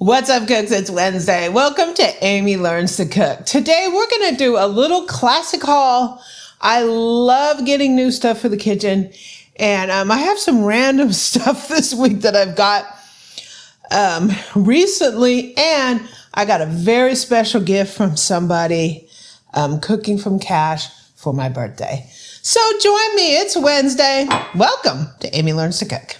What's up, cooks? It's Wednesday. Welcome to Amy Learns to Cook. Today, we're going to do a little classic haul. I love getting new stuff for the kitchen. And I have some random stuff this week that I've got recently. And I got a very special gift from somebody cooking from cash for my birthday. So join me. It's Wednesday. Welcome to Amy Learns to Cook.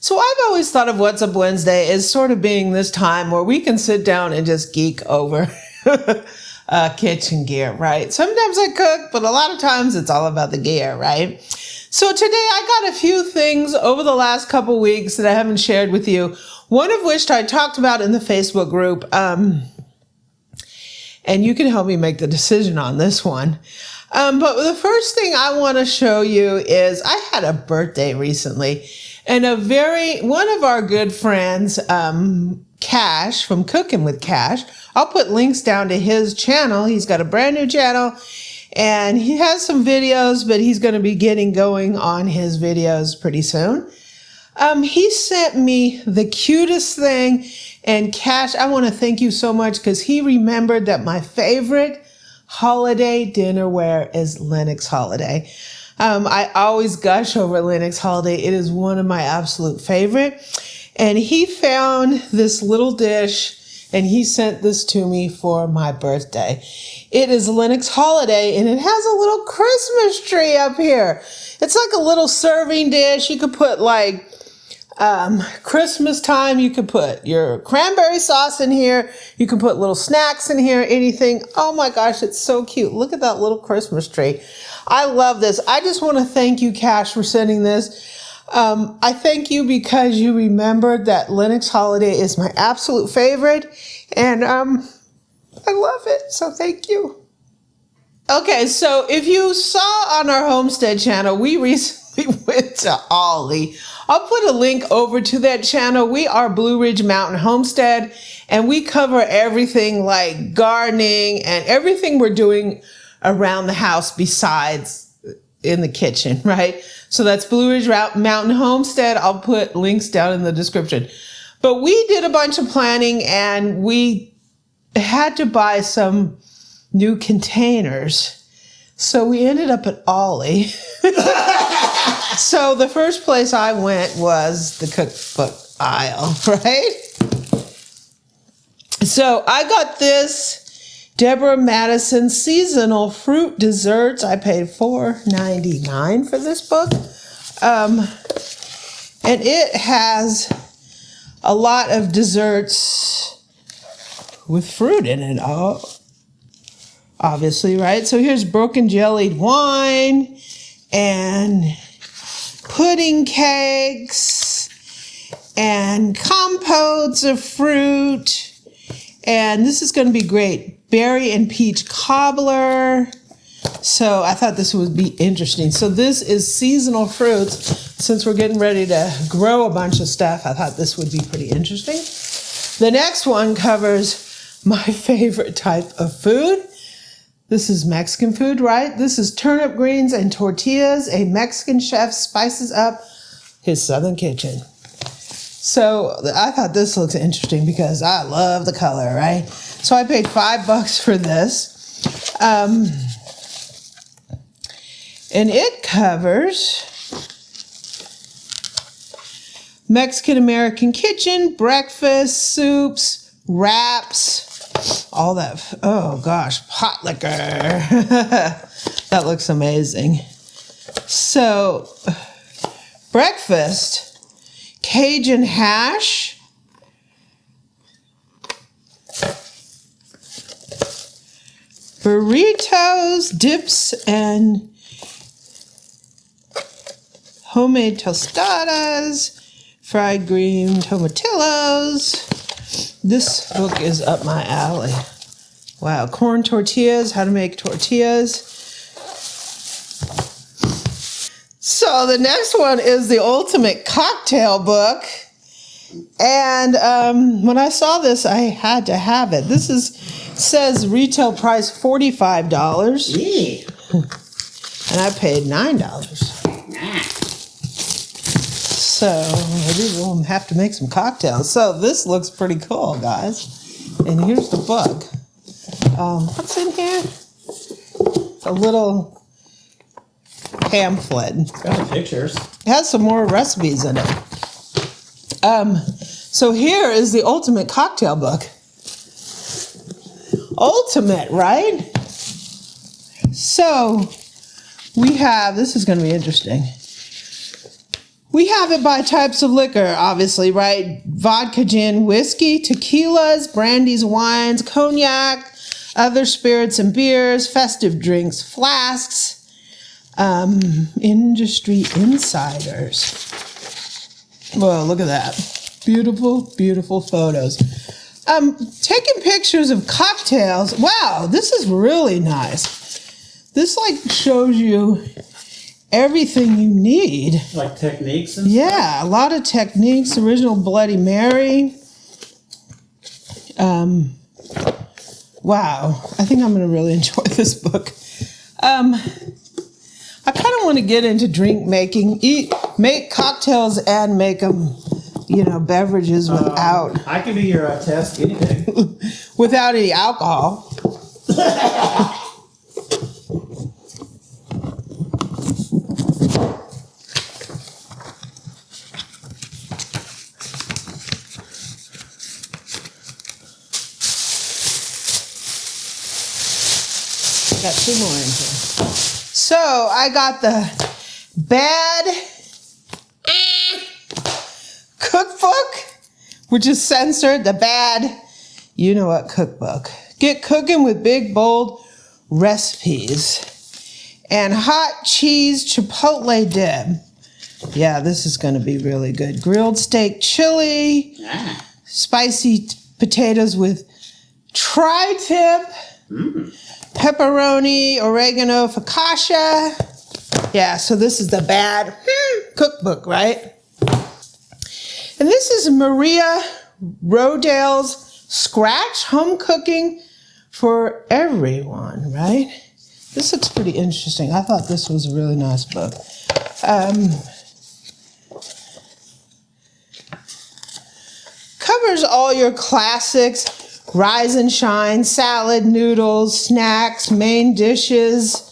So I've always thought of What's Up Wednesday as sort of being this time where we can sit down and just geek over kitchen gear, right? Sometimes I cook, but a lot of times it's all about the gear, right? So today I got a few things over the last couple weeks that I haven't shared with you, one of which I talked about in the Facebook group, and you can help me make the decision on this one. But the first thing I want to show you is I had a birthday recently. And one of our good friends, Cash from Cooking with Cash, I'll put links down to his channel. He's got a brand new channel and he has some videos, but he's going to be getting going on his videos pretty soon. He sent me the cutest thing, and Cash, I want to thank you so much because he remembered that my favorite holiday dinnerware is Lenox Holiday. I always gush over Lenox Holiday. It is one of my absolute favorite. And he found this little dish and he sent this to me for my birthday. It is Lenox Holiday and it has a little Christmas tree up here. It's like a little serving dish. You could put like Christmas time. You could put your cranberry sauce in here. You can put little snacks in here, anything. Oh my gosh, it's so cute. Look at that little Christmas tree. I love this. I just want to thank you, Cash, for sending this. I thank you because you remembered that Lenox Holiday is my absolute favorite, and I love it, so thank you. Okay, so if you saw on our Homestead channel, we recently went to Ollie. I'll put a link over to that channel. We are Blue Ridge Mountain Homestead, and we cover everything like gardening and everything we're doing around the house besides in the kitchen, right? So that's Blue Ridge Mountain Homestead. I'll put links down in the description. But we did a bunch of planning and we had to buy some new containers. So we ended up at Ollie. So the first place I went was the cookbook aisle, right? So I got this Deborah Madison seasonal fruit desserts. I paid $4.99 for this book. And it has a lot of desserts with fruit in it, obviously, right? So here's broken jellied wine and pudding cakes and compotes of fruit. And this is going to be great. Berry and peach cobbler. So I thought this would be interesting. So this is seasonal fruits. Since we're getting ready to grow a bunch of stuff, I thought this would be pretty interesting. The next one covers my favorite type of food. This is Mexican food, right? This is turnip greens and tortillas. A Mexican chef spices up his southern kitchen. So I thought this looks interesting because I love the color, right? So I paid $5 for this. And it covers Mexican-American kitchen, breakfast, soups, wraps, all that. Oh gosh, pot liquor. That looks amazing. So breakfast, Cajun hash, burritos, dips, and homemade tostadas, fried green tomatillos. This book is up my alley. Wow, corn tortillas, how to make tortillas. So the next one is the ultimate cocktail book. And when I saw this, I had to have it. This is says retail price $45. Yeah. And I paid $9. So maybe we'll have to make some cocktails. So this looks pretty cool, guys. And here's the book. What's in here? A little pamphlet. Got the pictures. It has some more recipes in it. So here is the ultimate cocktail book. Ultimate, right? So we have, this is going to be interesting. We have it by types of liquor, obviously, right? Vodka, gin, whiskey, tequilas, brandies, wines, cognac, other spirits and beers, festive drinks, flasks, industry insiders. Whoa, look at that. Beautiful, beautiful photos. Taking pictures of cocktails. Wow, this is really nice. This like shows you everything you need. Like techniques and stuff? A lot of techniques. Original Bloody Mary. Wow, I think I'm going to really enjoy this book. I kind of want to get into drink making. Make cocktails and make them, beverages without... I can be your test guinea pig. Without any alcohol. Got 2 more in here. So I got the Bad Cookbook, which is censored. The Bad, you know what, cookbook. Get cooking with big, bold recipes. And hot cheese chipotle dip. Yeah, this is going to be really good. Grilled steak chili. Spicy potatoes with tri-tip. Pepperoni, oregano, focaccia. Yeah, so this is the Bad Cookbook, right? And this is Maria Rodale's Scratch Home Cooking for Everyone, right? This looks pretty interesting. I thought this was a really nice book. Covers all your classics. Rise and shine, salad, noodles, snacks, main dishes.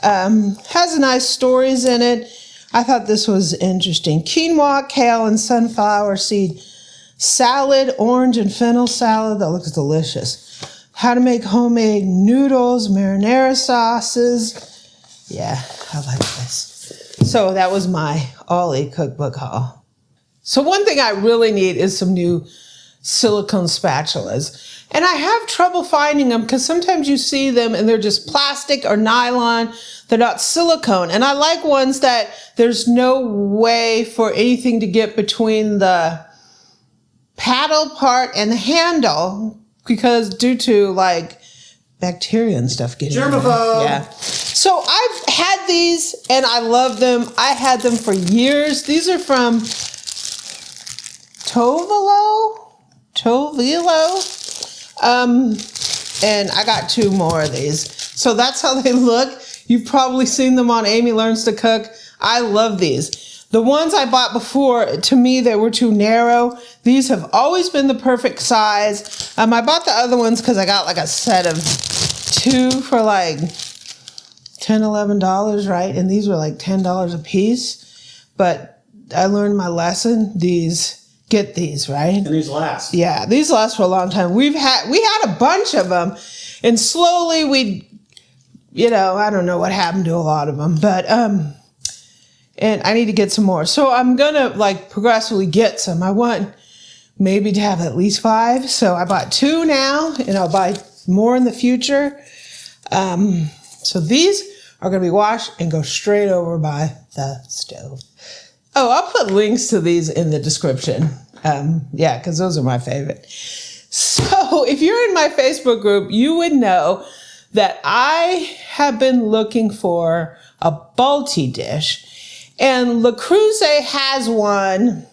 Has nice stories in it. I thought this was interesting. Quinoa, kale, and sunflower seed salad, orange and fennel salad. That looks delicious. How to make homemade noodles, marinara sauces. Yeah, I like this. So that was my Ollie cookbook haul. So one thing I really need is some new silicone spatulas. And I have trouble finding them because sometimes you see them and they're just plastic or nylon. They're not silicone. And I like ones that there's no way for anything to get between the paddle part and the handle because due to like bacteria and stuff getting in there. Germaphobe. Yeah. So I've had these and I love them. I had them for years. These are from Tovolo. And I got 2 more of these. So that's how they look. You've probably seen them on Amy Learns to Cook. I love these. The ones I bought before, to me, they were too narrow. These have always been the perfect size. I bought the other ones because I got like a set of 2 for like $10, $11, right? And these were like $10 a piece. But I learned my lesson. Get these, right? And these last. Yeah, these last for a long time. We had a bunch of them, and slowly I don't know what happened to a lot of them, but and I need to get some more. So I'm gonna like progressively get some. I want maybe to have at least 5. So I bought 2 now, and I'll buy more in the future. So these are gonna be washed and go straight over by the stove. Oh, I'll put links to these in the description. Because those are my favorite. So if you're in my Facebook group, you would know that I have been looking for a Balti dish. And Le Creuset has one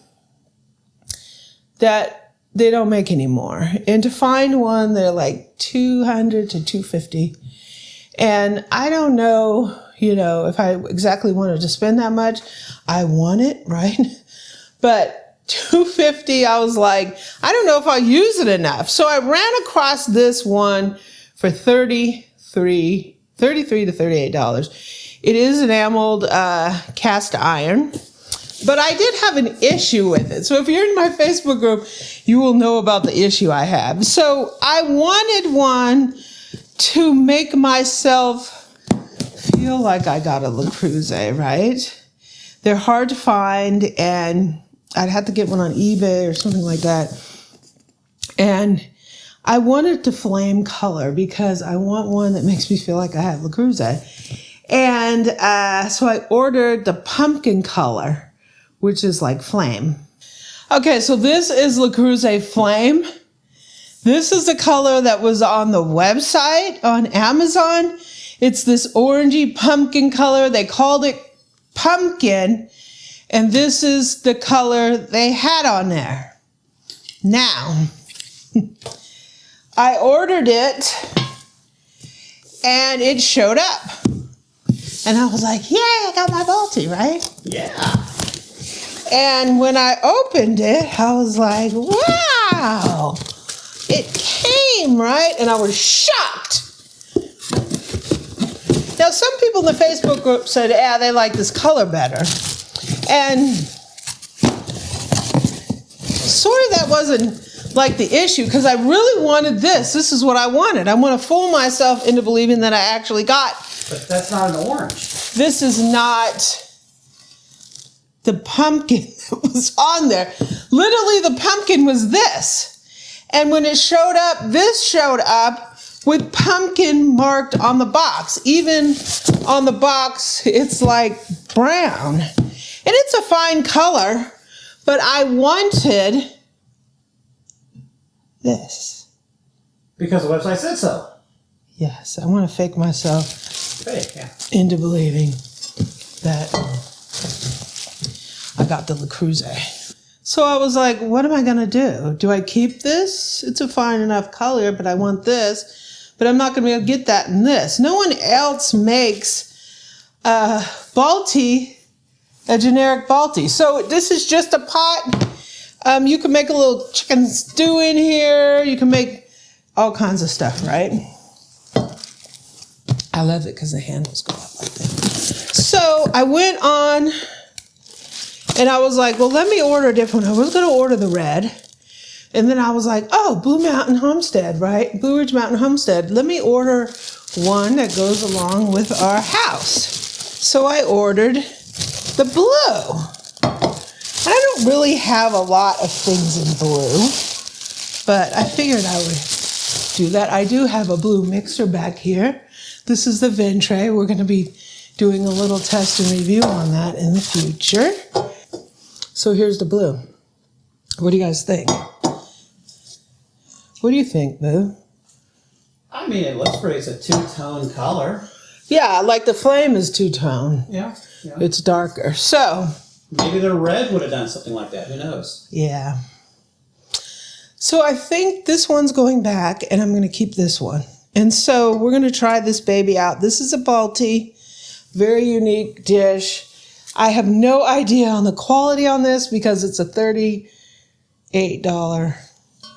that they don't make anymore. And to find one, they're like $200 to $250. And I don't know, if I exactly wanted to spend that much. I want it, right? But $250, I was like, I don't know if I'll use it enough. So I ran across this one for $33 to $38. It is enameled cast iron. But I did have an issue with it. So if you're in my Facebook group, you will know about the issue I have. So I wanted one to make myself feel like I got a Le Creuset, right? They're hard to find, and I'd have to get one on eBay or something like that. And I wanted to flame color because I want one that makes me feel like I have Le Creuset. And so I ordered the pumpkin color, which is like flame. Okay, so this is Le Creuset Flame. This is the color that was on the website on Amazon. It's this orangey pumpkin color. They called it pumpkin, and this is the color they had on there. Now, I ordered it, and it showed up. And I was like, yay, I got my Balti, right? Yeah. And when I opened it, I was like, wow, it came, right? And I was shocked. Now, some people in the Facebook group said, yeah, they like this color better. And sort of that wasn't like the issue, because I really wanted this. This is what I wanted. I want to fool myself into believing that I actually got. But that's not an orange. This is not the pumpkin that was on there. Literally, the pumpkin was this. And when it showed up, this showed up with pumpkin marked on the box. Even on the box, it's like brown. And it's a fine color, but I wanted this. Because the website said so. Yes, I want to fake myself Fake, yeah. into believing that I got the Le Creuset. So I was like, what am I going to do? Do I keep this? It's a fine enough color, but I want this. But I'm not going to be able to get that in this. No one else makes Balti, a generic Balti. So this is just a pot. You can make a little chicken stew in here. You can make all kinds of stuff, right? I love it because the handles go up like that. So I went on and I was like, well, let me order a different one. I was going to order the red. And then I was like, oh, Blue Mountain Homestead, right? Blue Ridge Mountain Homestead. Let me order one that goes along with our house. So I ordered the blue. And I don't really have a lot of things in blue, but I figured I would do that. I do have a blue mixer back here. This is the Ventre. We're going to be doing a little test and review on that in the future. So here's the blue. What do you guys think? What do you think, Boo? I mean, it looks pretty. It's a two-tone color. Yeah, like the flame is two-tone. Yeah. It's darker. So maybe the red would have done something like that. Who knows? yeah. So I think this one's going back, and I'm going to keep this one. And so we're going to try this baby out. This is a Balti, very unique dish. I have no idea on the quality on this because it's a $38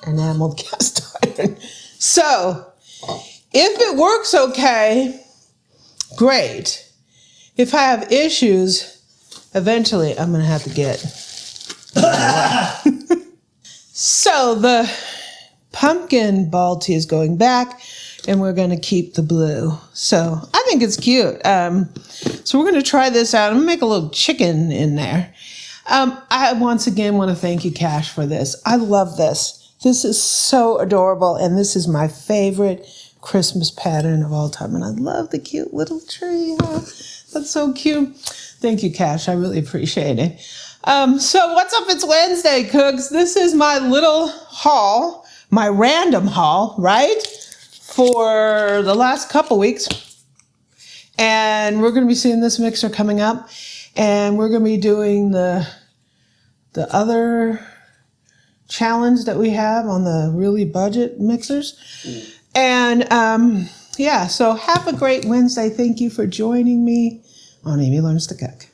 enameled cast iron. So if it works okay, great. If I have issues, eventually I'm going to have to get. So the pumpkin Balti is going back, and we're going to keep the blue. So I think it's cute. So we're going to try this out. I'm going to make a little chicken in there. I once again want to thank you, Cash, for this. I love this. This is so adorable, and this is my favorite Christmas pattern of all time. And I love the cute little tree. Oh, that's so cute. Thank you, Cash. I really appreciate it. So what's up? It's Wednesday, Cooks. This is my little haul, my random haul, right? For the last couple weeks. And we're going to be seeing this mixer coming up. And we're going to be doing the other challenge that we have on the really budget mixers. And yeah, so have a great Wednesday. Thank you for joining me on Amy Learns to Cook.